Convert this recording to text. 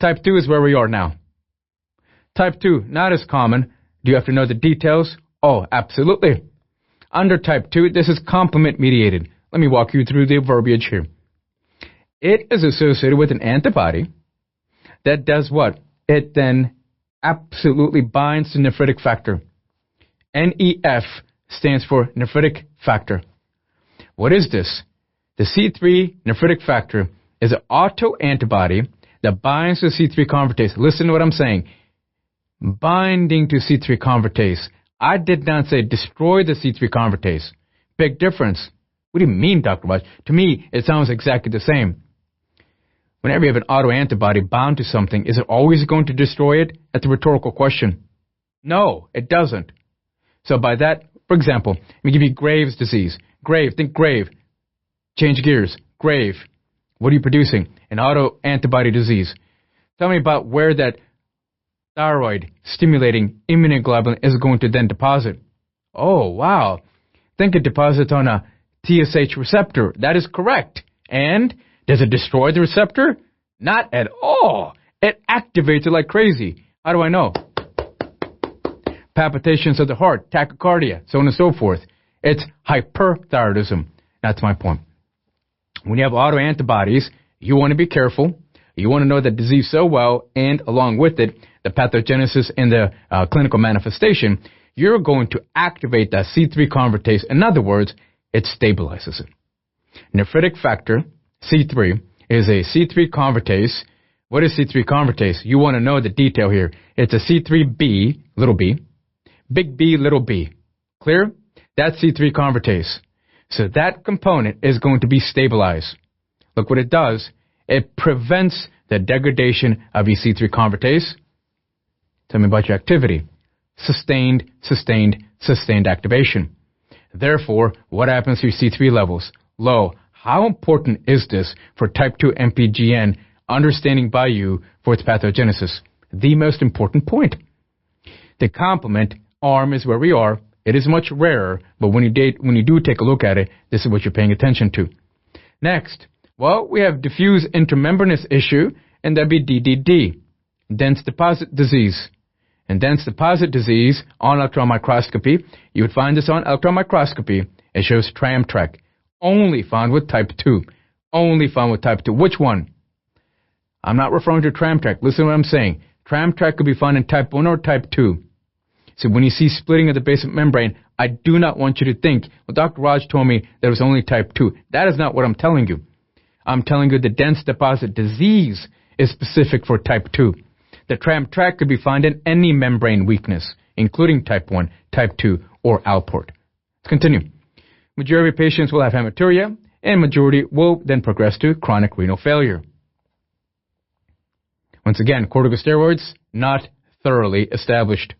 Type 2 is where we are now. Type 2, not as common. Do you have to know the details? Oh, absolutely. Under type 2, this is complement mediated. Let me walk you through the verbiage here. It is associated with an antibody that does what? It then absolutely binds to nephritic factor. NEF stands for nephritic factor. What is this? The C3 nephritic factor is an autoantibody that binds to C3 convertase. Listen to what I'm saying. Binding to C3 convertase. I did not say destroy the C3 convertase. Big difference. What do you mean, Dr. Raj? To me, it sounds exactly the same. Whenever you have an autoantibody bound to something, is it always going to destroy it? That's a rhetorical question. No, it doesn't. So by that, for example, let me give you Graves' disease. Grave, think grave. Change gears. Grave. What are you producing? An autoantibody disease. Tell me about where that thyroid-stimulating immunoglobulin is going to then deposit. Oh, wow. Think it deposits on a TSH receptor. That is correct. And does it destroy the receptor? Not at all. It activates it like crazy. How do I know? Palpitations of the heart, tachycardia, so on and so forth. It's hyperthyroidism. That's my point. When you have autoantibodies, you want to be careful. You want to know the disease so well, and along with it, the pathogenesis and the clinical manifestation, you're going to activate that C3 convertase. In other words, it stabilizes it. Nephritic factor, C3, is a C3 convertase. What is C3 convertase? You want to know the detail here. It's a C3b, little b, big B, little b. Clear? That's C3 convertase. So that component is going to be stabilized. Look what it does. It prevents the degradation of your C3 convertase. Tell me about your activity. Sustained activation. Therefore, what happens to your C3 levels? Low. How important is this for type 2 MPGN, understanding by you for its pathogenesis? The most important point. The complement arm is where we are. It is much rarer, but when you do take a look at it, this is what you're paying attention to. Next, well, we have diffuse intermembranous issue, and that'd be DDD, dense deposit disease. And dense deposit disease on electron microscopy, you would find this on electron microscopy. It shows tram track. Only found with type 2. Only found with type 2. Which one? I'm not referring to tram track. Listen to what I'm saying. Tram track could be found in type 1 or type 2. So when you see splitting of the basement membrane, I do not want you to think, well, Dr. Raj told me that it was only type 2. That is not what I'm telling you. I'm telling you the dense deposit disease is specific for type 2. The tram track could be found in any membrane weakness, including type 1, type 2, or Alport. Let's continue. Majority of patients will have hematuria, and majority will then progress to chronic renal failure. Once again, corticosteroids, not thoroughly established.